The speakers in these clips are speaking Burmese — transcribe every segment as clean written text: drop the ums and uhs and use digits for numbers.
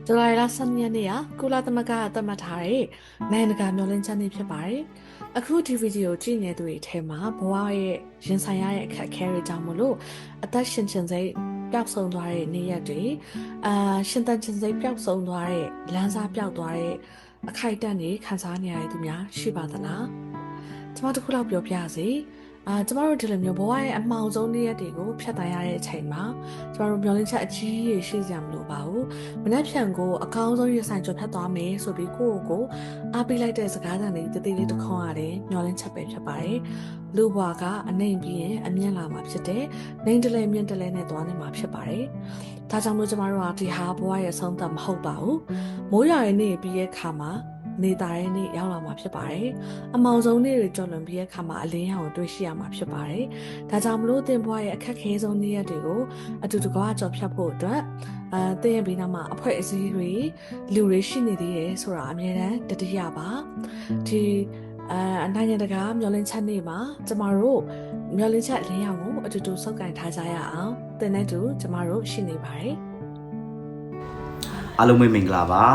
ဇူလိုင်လ12ရက်နေ့ကကုလသမဂ္ဂအသတ်မှတ်ထားတဲ့နိုင်ငံတကာမျှော်လင့်ချက်နေ့ဖြစ်ပါတယ်။အခုဒီဗီဒီယိုကြည့်နေသူတွေထဲမှာဘဝရဲ့ရင်ဆိုင်ရတဲ့အခက်အခဲတွေကြောင့်မလို့အသက်ရှင်ခြင်းစိတ်ပျောက်ဆုံးသွားတဲ့နေ့ရက်တွေရှင်သန်ခြင်းစိတ်ပျောက်ဆုံးသွားတဲ့လမ်းစာပျောက်သွားတဲ့အခိုက်အတန့်တွေခံစားနေရတဲ့သူများရှိပါသလား။ကျွန်မတို့ခုလောက်ပြောပြရစီ။ကျမတို့ဒီလိုမျိုးဘဝရဲ့အမှောင်ဆုံးနေ့ရက်တွေကိုဖျက်ဆီးရတဲ့အချိန်မှာကျမတို့မျှော်လင့်ချက်အကြီးကြီးရှိကြမလို့ပါဘူး။မနှက်ဖြန်ကိုအကောင်းဆုံးရဆိုင်ကြဖြတ်သွားမယ်ဆိုပြီးကိုယ့်ကိုအားပေးလိုက်တဲ့စကားသံတွေတသေးလေးတစ်ခွန်းရတယ်မျှော်လင့်ချက်ပဲဖြစ်ပါတယ်။လူဘဝကအနိုင်ပြီးရင်အမြင့်လာမှာဖြစ်တယ်။နိုင်တလဲမြင့်တလဲနဲ့သွားနေမှာဖြစ်ပါတယ်။ဒါကြောင့်မို့ကျမတို့ကဒီဟာဘဝရဲ့အဆုံးသတ်မဟုတ်ပါဘူး။မိုးရွာရဲ့နေ့ပြီးရဲ့ခါမှာနေတာရဲ့နေ့ရောက်လာမှာဖြစ်ပါတယ်။အမောင်ဆုံးနေ့တွေကြော်လွန်ပြီးတဲ့အခါမှာအလင်းရောင်ကိုတွေ့ရှိရမှာဖြစ်ပါတယ်။ဒါကြောင့်မလို့တင်ဘွားရဲ့အခက်ခဲဆုံးနေ့ရက်တွေကိုအတူတကွကြော်ဖြတ်ဖို့အတွက်တင်ရဲ့ဘေးနားမှာအဖွဲ့အစည်းတွေလူတွေရှိနေသေးတယ်ဆိုတာအမြဲတမ်းတတိယပါ။ဒီနိုင်ငံတကာမျှော်လင့်ချက်နေ့မှာကျမတို့မျှော်လင့်ချက်အလင်းရောင်ကိုအတူတူစုပ်ကိုင်ထားကြရအောင်တင်တဲ့တူကျမတို့ရှိနေပါတယ်။အားလုံးပဲမင်္ဂလာပါ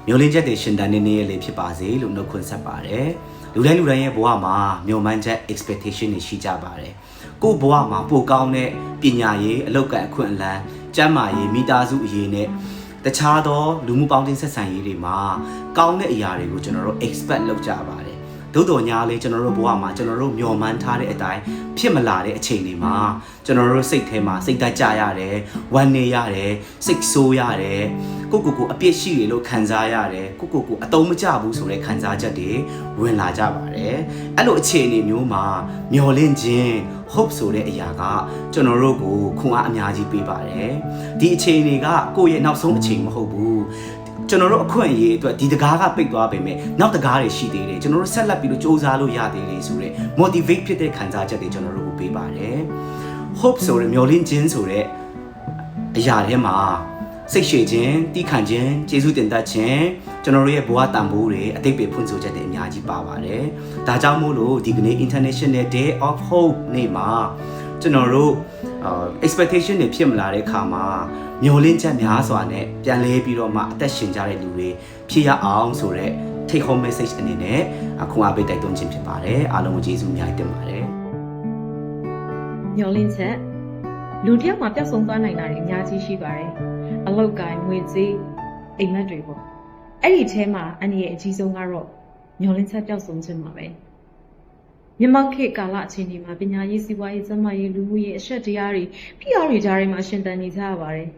မျောလင်းချက်တွေရှင်တန်နေနေရလေးဖြစ်ပါစေလို့နှုတ်ခွန်းဆက်ပါတယ်လူတိုင်းရဲ့ဘဝမှာမျှော်မှန်းချက် expectation တွေရှိကြပါတယ်ကိုယ့်ဘဝမှာပိုကောင်းတဲ့ပညာရေးအလောက်ကန်အခွင့်အလမ်းကျန်းမာရေးမိသားစုအရေးနဲ့တခြားသောလူမှုပေါင်းတင်ဆက်ဆံရေးတွေမှာကောင်းတဲ့အရာတွေကိုကျွန်တော်တို့ expect လုပ်ကြပါတယ်သို့တော်ညာလေးကျွန်တော်တို့ဘဝမှာကျွန်တော်တို့မျှော်မှန်းထားတဲ့အတိုင်းဖြစ်မလာတဲ့အချိန်တွေမှာကျွန်တော်တို့စိတ်ထဲမှာစိတ်ဓာတ်ကြရတယ်ဝမ်းနေရတယ်စိတ်ဆိုးရတယ်ကိုအပြစ်ရှိတယ်လို့ခံစားရတယ်ကိုအတုံးမကျဘူးဆိုတဲ့ခံစားချက်တွေဝင်လာကြပါတယ်အဲ့လိုအခြေအနေမျိုးမှာမျှော်လင့်ခြင်း hope ဆိုတဲ့အရာကကျွန်တော်တို့ကိုခွန်အားအများကြီးပေးပါတယ်ဒီအခြေအနေကကိုယ့်ရဲ့နောက်ဆုံးအချိန်မဟုတ်ဘူးကျွန်တော်တို့အခွင့်အရေးအတွက်ဒီတကားကပိတ်သွားပေမဲ့နောက်တကားတွေရှိသေးတယ်ကျွန်တော်တို့ဆက်လက်ပြီးတော့စူးစမ်းလို့ရသေးတယ်ဆိုတော့ motivate ဖြစ်တဲ့ခံစားချက်တွေကျွန်တော်တို့ကိုပေးပါတယ် hope ဆိုတဲ့မျှော်လင့်ခြင်းဆိုတဲ့အရာထဲမှာစိတ်ရှည်ခြင်းတီးခံခြင်းကျေးဇူးတင်တတ်ခြင်းကျွန်တော်တို့ရဲ့ဘဝတန်ဖိုးတွေအသိပင်ဖွင့်ဆိုချက်တွေအများကြီးပါပါတယ်ဒါကြောင့်မို့လို့ဒီကနေ့ International Day of Hope နေ့မှာကျွန်တော်တို့expectation တွေဖြစ်မလာတဲ့အခါမှာမျှော်လင့်ချက်များစွာနဲ့ပြန်လဲပြီးတော့မှအသက်ရှင်ကြတဲ့လူတွေဖြစ်ရအောင်ဆိုတော့ take home message အနေနဲ့ခွန်အားပေးတိုက်တွန်းခြင်းဖြစ်ပါတယ်အားလုံးကိုကျေးဇူးအများကြီးတင်ပါတယ်မျှော်လင့်ချက်လူတစ်ယောက်မှာပျောက်ဆုံးသွားနိုင်တာတွေအများကြီးရှိပါတယ်အလောက်ကိုင်းငွေကြေးအိမ်မက်တွေပေါ့အဲ့ဒီထဲမှာအနည်းရဲ့အကြီးဆုံးကတော့မျောလင်းချက်ပျောက်ဆုံးခြင်းပါပဲမြန်မာခေတ်ကာလအခြေအနေမှာပညာရေးစီးပွားရေးကျန်းမာရေးလူမှုရေးအရှက်တရားတွေဖိအားတွေကြားထဲမှာရှင်သန်နေကြရပါတယ်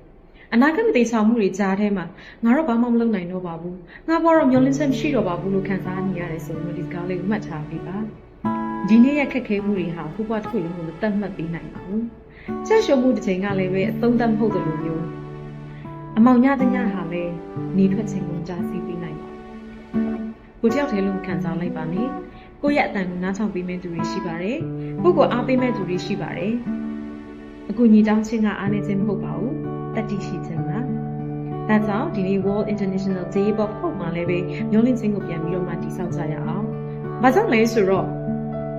အနာဂတ်မသေးချောင်မှုတွေကြားထဲမှာငါတော့ဘာမှမလုပ်နိုင်တော့ပါဘူးငါဘောတော့မျောလင်းချက်မရှိတော့ပါဘူးလို့ခံစားနေရတယ်ဆိုတော့ဒီကားလေးကိုမှတ်ထားပေးပါဒီနေ့ရဲ့ခက်ခဲမှုတွေဟာဘုဘတစ်ခုလုံးကိုမတတ်မှတ်ပေးနိုင်ပါဘူးချက်ရှုံမှုတစ်ချိန်ကလည်းပဲအသုံးသပ်မဟုတ်တယ်လို့မျိုးအမောင်ညတဲ့ညဟာလဲနေထွက်ခြင်းကိုကြားစီပေးနိုင်ပါကိုတယောက်တည်းလုံးခံစားလိုက်ပါနဲ့ကိုရဲ့အတန်ကိုနားထောင်ပေးမဲ့သူတွေရှိပါတယ်ကိုကိုအားပေးမဲ့သူတွေရှိပါတယ်အခုညီတောင်းချင်းကအားနေခြင်းမဟုတ်ပါဘူးတတိရှိခြင်းပါဒါကြောင့်ဒီနေ့ World International Day of Hope မှာလည်းပဲမျှော်လင့်ခြင်းကိုပြန်ပြီးတော့မှတည်ဆောက်ကြရအောင်ဘာကြောင့်လဲဆိုတော့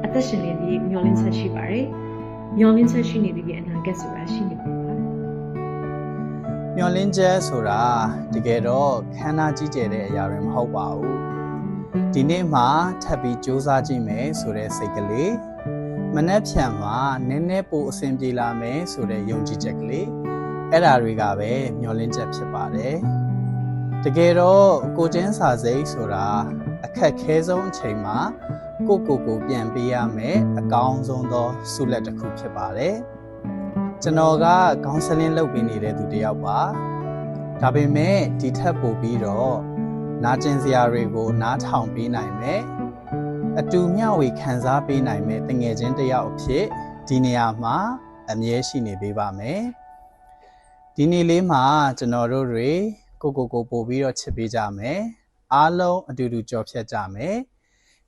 အသက်ရှင်နေပြီးမျှော်လင့်ချက်ရှိပါတယ်မျှော်လင့်ချက်ရှိနေပြီးအနာဂတ်ဆိုတာရှိနေပါမျောလင်းချက်ဆိုတာတကယ်တော့ခန္ဓာကြီးကျယ်တဲ့အရာတွေမဟုတ်ပါဘူးဒီနေ့မှထပ်ပြီးစူးစမ်းကြည့်မယ်ဆိုတဲ့စိတ်ကလေးမနှက်ဖြန်မှာနည်းနည်းပိုအဆင်ပြေလာမယ်ဆိုတဲ့ယုံကြည်ချက်ကလေးအဲ့ဓာတွေကပဲမျောလင်းချက်ဖြစ်ပါတယ်တကယ်တော့ကိုချင်းစာစိတ်ဆိုတာအခက်ခဲဆုံးအချိန်မှာကိုပြန်ပေးရမယ်အကောင်းဆုံးသောဆုလက်တစ်ခုဖြစ်ပါတယ်ကျွန်တော်ကခေါင်းဆလင်းလုပ်ပေးနေတဲ့သူတစ်ယောက်ပါဒါပေမဲ့ဒီထက်ပိုပြီးတော့နာကျင်စရာတွေကိုနားထောင်ပေးနိုင်မယ်အတူမျှဝေခံစားပေးနိုင်မယ်တငယ်ချင်းတစ်ယောက်အဖြစ်ဒီနေရာမှာအမြဲရှိနေပေးပါမယ်ဒီနေ့လေးမှာကျွန်တော်တို့တွေကိုပို့ပြီးတော့ချစ်ပေးကြမယ်အားလုံးအတူတူကြော်ဖြတ်ကြမယ်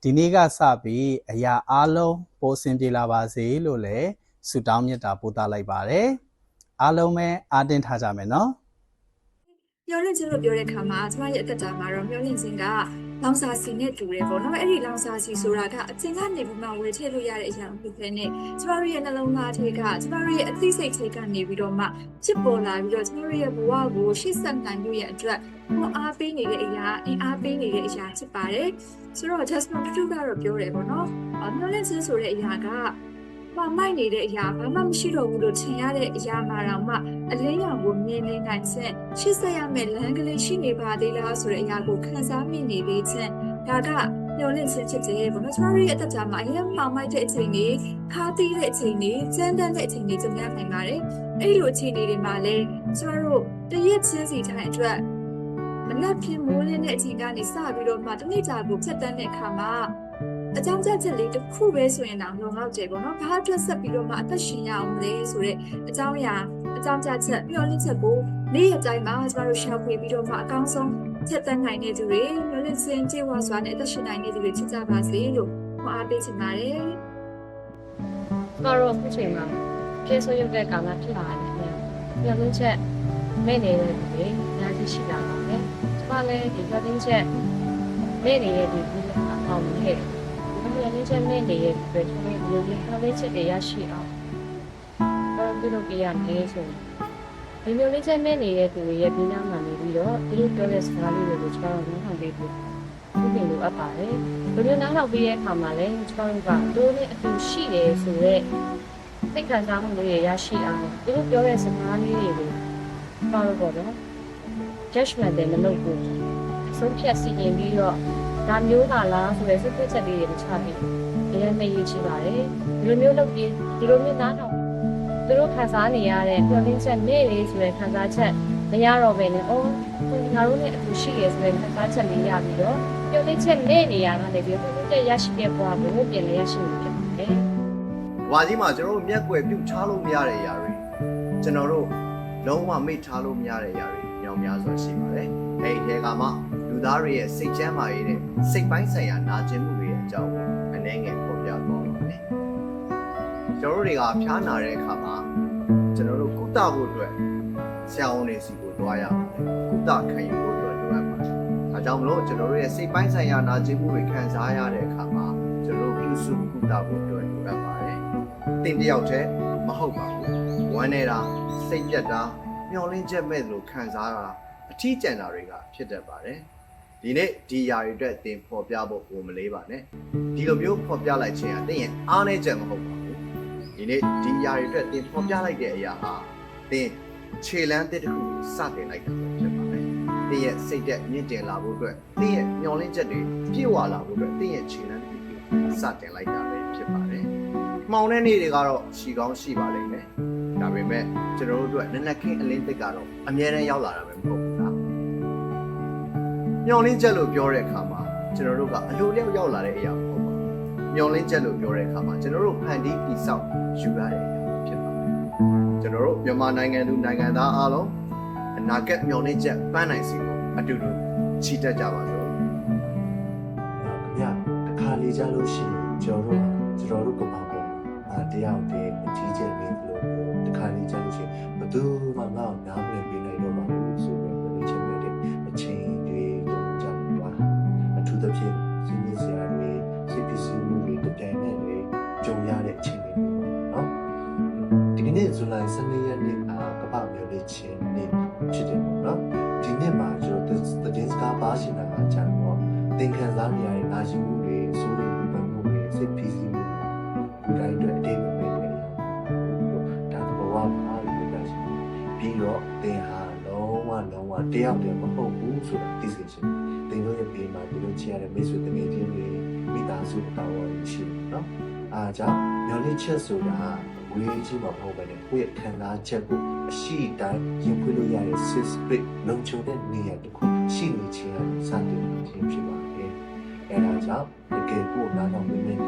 ဒီနေ့ကစပြီးအရာအားလုံးပိုအဆင်ပြေလာပါစေလို့လည်းဆုတောင်းမြတ်တာပို့သလိုက်ပါတယ်အားလုံးပဲအားတင်းထားကြမယ်နော် မျောလင့်ခြင်းလို့ပြောတဲ့အခါမှာကျမရဲ့အသက်တာမှာတော့မျောလင့်ခြင်းကလောင်စာစီနဲ့တူတယ်ပေါ့နော်။အဲ့ဒီလောင်စာစီဆိုတာကအကျဉ်းကနေပြီးမှဝယ်ထည့်လို့ရတဲ့အရာမဟုတ်ဘဲနဲ့ကျမတို့ရဲ့နှလုံးသားထဲကကျမတို့ရဲ့အသိစိတ်ထဲကနေပြီးတော့မှဖြစ်ပေါ်လာပြီးတော့ကျမတို့ရဲ့ဘဝကိုရှေ့ဆက်နိုင်လို့ရဲ့အတွက်အားပေးနေတဲ့အရာအင်အားပေးနေတဲ့အရာဖြစ်ပါတယ်။ဆိုတော့ Jasmine တူကတော့ပြောတယ်ပေါ့နော်။မျောလင့်ခြင်းဆိုတဲ့အရာကမိုက်နေတဲ့အရာဘာမှမရှိတော့ဘူးလို့ထင်ရတဲ့အရာမှတော့မှအလင်းရောင်ကိုမြင်နေနိုင်ခြင်းရှစ်ဆက်ရမယ့်လမ်းကလေးရှိနေပါသေးလားဆိုတဲ့အရာကိုခံစားမိနေသေးခြင်းဒါကမျောလင့်ခြင်းဖြစ်တယ်ပေါ့နော်ကျွန်တော်ရဲ့အသက်တာမှာအရင်မှမိုက်တဲ့အချိန်တွေခါးသီးတဲ့အချိန်တွေကြမ်းတမ်းတဲ့အချိန်တွေကြုံရနိုင်ပါတယ်အဲ့လိုအခြေအနေတွေမှာလည်းကျွန်တော်တို့တရက်ချင်းစီတိုင်းအတွက်မနက်ဖြန်မိုးလင်းတဲ့အချိန်ကနေစပြီးတော့မှတနေ့ကြာကိုဖြတ်တန်းတဲ့အခါမှာအကြောင်းချက်လေးတစ်ခုပဲဆိုရင်တော့လုံလောက်တယ်ပေါ့နော်။ဘာအတွက်ဆက်ပြီးတော့မှအသက်ရှင်ရအောင်လဲဆိုတဲ့အကြောင်းချက်မျှော်လင့်ချက်ကိုနေ့ရက်တိုင်းမှာကျမတို့ရှာဖွေပြီးတော့မှအကောင်းဆုံးချက်တန်းနိုင်တဲ့သူတွေမျှော်လင့်ခြင်းကြေဝါစွာနဲ့အသက်ရှင်နိုင်တဲ့သူတွေဖြစ်ကြပါစေလို့အားပေးချင်ပါတယ်။ ကျမတို့အခုချိန်မှာပြေဆိုရုပ်တဲ့ကာလဖြစ်လာတယ်။မျှော်လင့်ချက်မဲ့နေတဲ့သူတွေအများကြီးရှိလာပါတယ်။ကျမလည်းဒီမျှော်လင့်ချက်မဲ့နေတဲ့ဒီလူတွေအောင်မြင်ခဲ့တယ်။မျှော်လင့်ချက်မဲ့နေတဲ့သူတွေကျွန်တော်တို့မျှော်လင့်ချက်တွေရရှိအောင်ပြုလုပ်ပေးရမယ်ဆိုရင်ဒီမျှော်လင့်ချက်မဲ့နေတဲ့သူတွေရဲ့ပြီးနားမှာနေပြီးတော့သူတို့ပြောတဲ့စကားလေးတွေကိုကျွန်တော်တို့နားထောင်ပေးဖို့ပြင်လို့အပ်ပါတယ်။ဘယ်လိုနားထောင်ပေးတဲ့အခါမှာလဲကျွန်တော်တို့ကတို့နဲ့အတူရှိတယ်ဆိုတော့သိခံစားမှုတွေရရှိအောင်သူတို့ပြောတဲ့စကားလေးတွေကိုပေါ့တော့ judgment တွေမလုပ်ဘူးဆုံးဖြတ်စီရင်ပြီးတော့ဒါမျိုးလာလားဆိုတဲ့စိတ်သက်ချက်လေးတွေချပြီးအရင်မရေးချပါတယ်ဒီလိုမျိုးလုပ်ပြီးဒီလိုမျိုးနားထောင်သူတို့ခံစားနေရတဲ့မျှော်လင့်ချက်နဲ့လေးဆိုတဲ့ခံစားချက်မရတော့ဘဲနဲ့အော်ငါတို့နဲ့အတူရှိရဆိုတဲ့ခံစားချက်လေးရပြီးတော့မျှော်လင့်ချက်နဲ့နေရတာလည်းပြီးတော့တက်ရရှိတဲ့ဘဝကိုပြင်လဲရရှိနေဖြစ်ပါတယ်။ဝါကြီးမှာကျွန်တော်တို့မျက်ကွယ်ပြုတ်ချလို့မရတဲ့အရာတွေကျွန်တော်တို့လုံးဝမေ့ထားလို့မရတဲ့အရာတွေညောင်များစွာရှိပါတယ်။အဲဒီထဲကမှလူသားတွေရဲ့စိတ်ချမ်းသာရေးတဲ့စိတ်ပိုင်းဆိုင်ရာနာကျင်မှုတွေရဲ့အကြောင်းကိုအနည်းငယ်ဖော်ပြသွားပါမယ်။ကျွန်တော်တို့တွေကဖျားနာတဲ့အခါမှာကျွန်တော်တို့ကုသဖို့အတွက်ဆရာဝန်တွေစီကိုတွားရပါတယ်။ကုသခံယူဖို့အတွက်လိုအပ်ပါတယ်။ဒါကြောင့်မလို့ကျွန်တော်တို့ရဲ့စိတ်ပိုင်းဆိုင်ရာနာကျင်မှုတွေခံစားရတဲ့အခါမှာကျွန်တော်တို့ပြုစုကုသဖို့အတွက်လိုအပ်ပါတယ်။တင်တယောက်တည်းမဟုတ်ပါဘူး။ဝမ်းနေတာစိတ်ပြတ်တာမျောလင်းချက်မဲ့လို့ခံစားတာအထီးကျန်တာတွေကဖြစ်တတ်ပါတယ်။ဒီနေ့ဒီຢာတွေအတွက်သင်ဖော်ပြဖို့ဝန်မလေးပါနဲ့။ဒီလိုမျိုးဖော်ပြလိုက်ခြင်းဟာသင်ရဲ့အားနည်းချက်မဟုတ်ပါဘူး။ဒီနေ့ဒီຢာတွေအတွက်သင်ဖော်ပြလိုက်တဲ့အရာဟာသင်ခြေလမ်းတစ်ခုစတင်လိုက်တာဖြစ်ပါတယ်။သင်ရဲ့စိတ်သက်မြင့်တင်လာဖို့အတွက်သင်ရဲ့မျောလင်းချက်တွေပြည့်ဝလာဖို့အတွက်သင်ရဲ့ခြေလမ်းတစ်ခုစတင်လိုက်တာပဲဖြစ်ပါတယ်။မှောင်တဲ့နေ့တွေကတော့ရှိကောင်းရှိပါလိမ့်မယ်။ဒါပေမဲ့ကျွန်တော်တို့အတွက်နက်နက်ခင်းအလင်းတစ်ကတော့အများနဲ့ရောက်လာတာပဲမဟုတ်ဘူးလား။မျောလင်းချက်လို့ပြောတဲ့အခါမှာကျွန်တော်တို့ကအလိုလျောက်ရောက်လာတဲ့အရာမဟုတ်ပါဘူး။မျောလင်းချက်လို့ပြောတဲ့အခါမှာကျွန်တော်တို့ဖန်တီးပြီးဆောက်ယူရတဲ့အရာဖြစ်ပါတယ်။ကျွန်တော်တို့မြန်မာနိုင်ငံသူနိုင်ငံသားအားလုံးအနာဂတ်မျောလင်းချက်ပန်းနိုင်စီကိုအတူတူချီတက်ကြပါစို့။ ဗျာတခါလေကြလို့ရှိရင်ကျွန်တော်တို့ကမှာပေါ့တယောက်တည်းအကြီးကျယ်နေလို့တခါလေကြလို့ရှိရင်ဘယ်သူမှငါ့ကိုနားမလည်ပေးနိုင်တော့ပါဘူးဆိုတော့ဒီချိန်မဲ့တဲ့အချိန်တွေတုံးကြပါအထူးသဖြင့်စီးပွားစရာတွေစိတ်ပစ္စည်းမှုတွေတပြိုင်နက်တွေကြုံရတဲ့အချိန်တွေပေါ့နော်ဒီနေ့ဇူလိုင်12ရက်နေ့ကကပ္ပမျိုးလေးချင်းနေ့ဖြစ်တယ်ပေါ့နော်ဒီနေ့မှာကျွန်တော်သတင်းစကားပါရှင်တာကကြာတော့သင်ခန်းစားနေရတဲ့နာရှိမှုတွေစိုးရိမ်မှုပတ်မှုတွေစိတ်ဖိစီးမှုကိုယ်တိုင်အတွက်အတိတ်ပဲပဲဒါသဘောမှာလို့ပြောရှိပြီးတော့သင်ဟာလုံးဝတယောက်တည်းမဟုတ်ဘူးဆိုတာသိစေချင်သင်တို့ရဲ့ဘေးမှာဒီလိုချရတဲ့မိတ်ဆွေတငယ်ချင်းတွေမိသားစုတာဝန်ရှိတယ်နော်အားကြောင့်မျော်လင့်ချက်ဆိုတာဝေးကြီးမှာမဟုတ်ဘဲနဲ့ကိုယ့်ရဲ့ခံစားချက်ကိုအရှိတိုင်းရင်ဖွင့်လို့ရတဲ့ spirit လုံခြုံတဲ့နေရာတစ်ခုရှိနေခြင်းအစတင်ခြင်းဖြစ်ပါတယ်။အဲဒါကြောင့်တကယ်ကိုနားထောင်နေသူ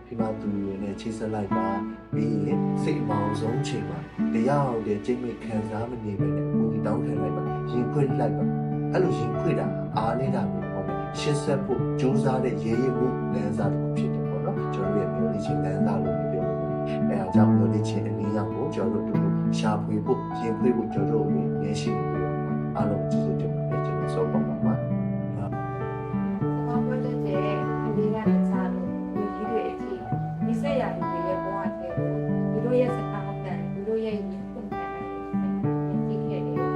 ဒီမှာသူတွေနဲ့ချိတ်ဆက်လိုက်ပါပြီးရင်စိတ်အမောင်ဆုံးချိန်မှာတရားအောင်တဲ့ကျင့်မိခံစားမနေပဲနဲ့ကိုယ်တောင်းခံလိုက်ပါရင်ဖွင့်လိုက်ပါအဲ့လိုရင်ဖွင့်တာအားနေတာမျိုးပေါ့ရှင်းဆက်ဖို့ကြိုးစားတဲ့ရေးရမှုလမ်းစာတစ်ခုဖြစ်တယ်ပေါ့နော်ကျွန်တော်ရဲ့မျိုးလေးချင်းလမ်းစာလို့ပြောလို့အဲဒါကြောင့်မျိုးလေးချင်းအနည်းရောက်ကိုကျွန်တော်တို့ရှာဖွေဖို့ရင်ဖွင့်ဖို့ကျွန်တော်တို့ရရှိနေပြီးတော့ အားလုံးကျေးဇူးတင်ပါတယ်ကျွန်တော်စောပေါ်ပါမှာ ဘာလို့လဲအလေးကနေစားလို့ဒီကြီးတွေအထိဒီဆက်ရည်တွေရဲ့ဘဝထဲကိုဒီလိုရဲ့စကားတန်ဒီလိုရဲ့ညီပုံတန်ဒီခဲ့တယ်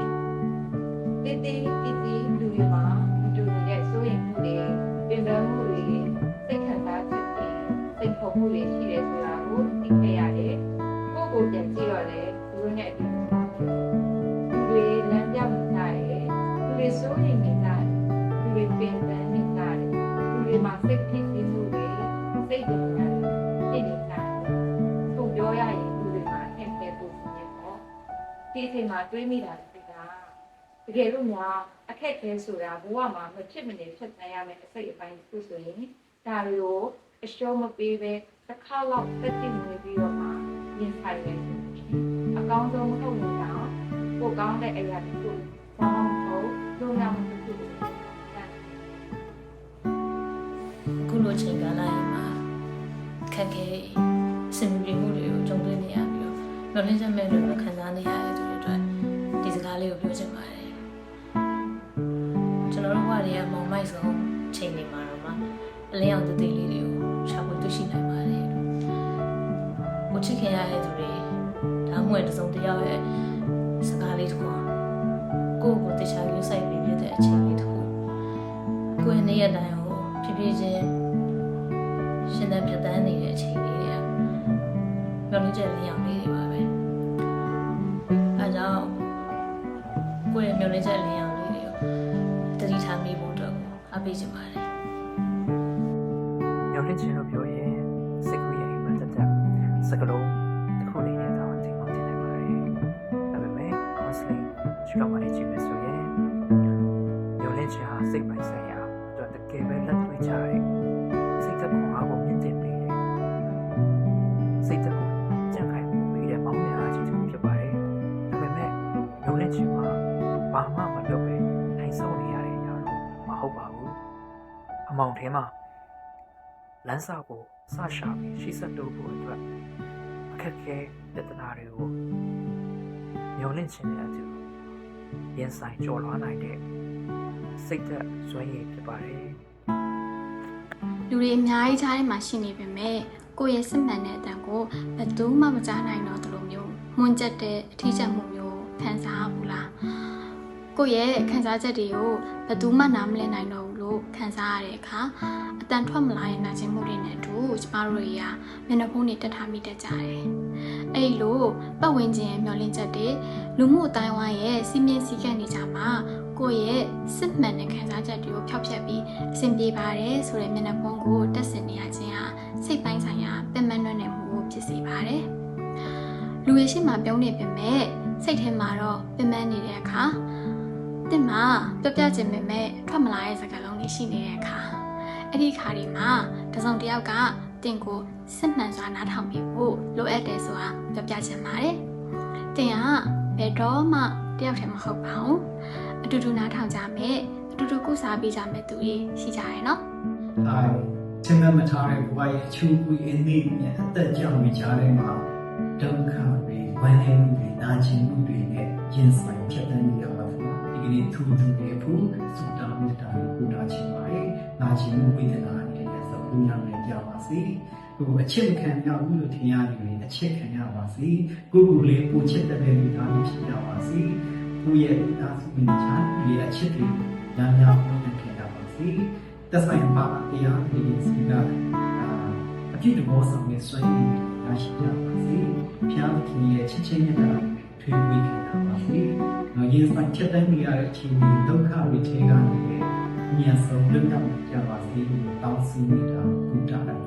တေးတေးတီလူတွေမှာဒီလိုရဲ့စိုးရင်မှုတွေပြင်ပမှုတွေစိတ်ခံစားချက်တွေစိတ်ဖို့မှုတွေရှိတယ်ဆိုတာကိုသိခဲ့ရတယ်ကိုယ့်ကိုယ်ပြန်ကြည့်တော့လေဒီလိုနဲ့အတူတွေလမ်းပြောင်းနေကြတယ်သူတွေစိုးရင်နေကြတယ်သူတွေပင်ပန်းနေကြတယ်သူတွေမှာစိတ်ဖြစ်ပြီးမှုတွေစိတ်တွေနဲ့ဖြစ်နေကြတယ်သူပြောရရင်သူတွေမှာအခက်အခဲပိုနေပေါ့ဒီအချိန်မှာတွေးမိတာတကယ်လို့များအခက်အခဲဆိုတာဘဝမှာမဖြစ်မနေဖြစ်နိုင်ရမယ်အစိတ်အပိုင်းတစ်ခုဆိုရင်ဒါတွေကိုအရှုံးမပေးပဲတစ်ခါတော့တက်တည်နေပြီးတော့မှရင်ဆိုင်ရအကောင်းဆုံးမဟုတ်ဘူးတော့ကိုကောင်းတဲ့အရာတစ်ခုဘာမှမဟုတ်လုံးဝမဖြစ်ဘူး အခုလိုချိန်ကာလရင်မှာခက်ခဲစင်ပြေမှုတွေကိုကြုံတွေ့နေရပြီးတော့မျောလင်းချက်မဲ့လို့ခံစားနေရတဲ့သူတွေအတွက်ဒီစကားလေးကိုပြောချင်ပါတယ်ကျွန်တော်တို့ဘဝတွေကမောင်မိုက်ဆုံးချိန်နေမှာတော့မှအလင်းအောင်တသေးလေးတွေကိုရှာဖွေတွေ့ရှိနိုင်ပါတယ်ကိုချစ်ခင်ရတဲ့သူတွေဒါမှမဟုတ်တစုံတစ်ယောက်ရဲ့စကားလေးတစ်ခုကိုယ့်ကိုတခြားယူဆိုင်ပြီးပြတဲ့အချိန်လေးတစ်ခုကိုယ့်ရဲ့နေရာတိုင်းကိုဖြည်းဖြည်းချင်းရှင်းတဲ့ပြတ်တန်းနေတဲ့အချိန်လေးတွေကမျောလင်းချက်လေးအောင်လေးတွေပါပဲအဲကြောင့်ကိုယ့်ရဲ့မျောလင်းချက်လေးအောင်လေးတွေကိုတတိထားမိဖို့အတွက်အားပေးချင်ပါတယ် မျောလင့်ခြင်းလို့ပြောရင်စိတ်ကူးရဲ့မှတ်သက်စကလုံးတစ်ခုလေးနဲ့တော့တင်အောင်တင်နိုင်ပါတယ်ဒါပေမဲ့ counseling ရှုထောင့်ကနေကြည့်မယ်ဆိုရင်မျောလင့်ခြင်းဟာစိတ်ပိုင်းဆိုင်ရာအတွက်တကယ်ပဲလက်တွေ့ကြတဲ့စိတ်သက်ကိုအားကိုမြင့်တင်ပေးတယ်စိတ်သက်ကိုကြံ့ခိုင်မှုပေးတဲ့မောင်းမြအားကြီးတစ်ခုဖြစ်ပါတယ်ဒါပေမဲ့မျောလင့်ခြင်းမှာဘာမှမလုပ်ပဲနိုင်ဆုံးနေရတဲ့အရာတော့မဟုတ်ပါဘူးအမောင်ထဲမှာလမ်းစာကိုစရှာပြီးရှိစက်တိုးဖို့အတွက်အခက်အခဲပြဿနာတွေကိုမျောလင့်ခြင်းနဲ့အတူရင်ဆိုင်ကျော်လွှားနိုင်တဲ့စိတ်သက်စွမ်းရည်ဖြစ်ပါတယ် လူတွေအများကြီးကြားထဲမှာရှိနေပေမဲ့ကိုယ့်ရဲ့စစ်မှန်တဲ့အတန်ကိုဘယ်သူမှမကြားနိုင်တော့သလိုမျိုးမွန်းကျက်တဲ့အထီးကျန်မှုမျိုးခံစားရဘူးလားကိုယ့်ရဲ့ခံစားချက်တွေကိုဘယ်သူမှနားမလည်နိုင်တော့ဘူးလို့ခံစားရတဲ့အခါအတန်ထွက်မလာတဲ့နာကျင်မှုတွေနဲ့အတူကျမတို့တွေကမျက်နှာဖုံးတွေတက်ထားမိတတ်ကြတယ်အဲ့လိုပတ်ဝန်းကျင်ရဲ့မျှော်လင့်ချက်တွေလူမှုအတိုင်းဝိုင်းရဲ့စီမင်းစည်းကမ်းတွေကြမှာကိုယ့်ရဲ့စစ်မှန်တဲ့ခံစားချက်တွေကိုဖျောက်ဖျက်ပြီးအဆင်ပြေပါတယ်ဆိုတဲ့မျက်နှာဖုံးကိုတက်ဆင်နေရခြင်းဟာစိတ်ပိုင်းဆိုင်ရာပင်ပန်းနေမှုကိုဖြစ်စေပါတယ်လူရဲ့ရှိမှပြုံးနေပေမဲ့စိတ်ထဲမှာတော့ပင်ပန်းနေတဲ့အခါတင်မှာပြောပြခြင်းပေမဲ့ထွက်မလာတဲ့စကားလုံးတွေရှိနေတဲ့အခါအဲ့ဒီခါဒီမှာတစုံတစ်ယောက်ကတင်ကိုစစ်မှန်စွာနားထောင်ပြီးဖို့လိုအပ်တယ်ဆိုတာပြောပြခြင်းပါတယ်တင်ကဘယ်တော့မှတယောက်တည်းမဟုတ်ပါဘူးအတူတူနားထောင်ကြမယ်အတူတူကုစားပေးကြမယ်သူတွေရှိကြတယ်နော် ချိန်မှမထားတဲ့ဘဝရဲ့အချိုးကွေးအသေးနဲ့အသက်ကြောင့်နေကြတဲ့မှာဒုက္ခတွေဝမ်းနည်းမှုတွေနာကျင်မှုတွေနဲ့ရင်ဆိုင်ဖြတ်သန်းနေရပါဘူးဒီကနေ့ထူးထူးရဲ့ဖို့စုတောင်းနေတာကိုပူတာချင်ပါတယ်နာကျင်မှုဝေဒနာတွေနဲ့ဆိုပြညာနဲ့ကြပါစေကိုယ်အချစ်ခံရဘူးလို့ထင်ရတယ်လေအချစ်ခံရပါစေကိုယ်လေးပူချစ်တဲ့လူသားတွေဖြစ်ကြပါစေကိုယ့်ရဲ့သားစုမိသားစုရဲ့အချစ်တွေညာညာပုံနဲ့ခံရပါစေသက်ဆိုင်ပါတရားတွေစီကအပြည့်တဘောဆောင်တဲ့စွမ်းရည်ရရှိကြပါစေ။ဖျားသခင်ရဲ့ချစ်ချင်းမြတ်တာထွေးဝေခံတာပါစေ။နော်ရင်ဆိုင်ချက်တိုင်းရတဲ့အချိန်ဒီဒုက္ခတွေထဲကနေမြတ်ဆုံးလွတ်မြောက်ကြပါစေလို့တောင်းဆိုနေတာဘုရား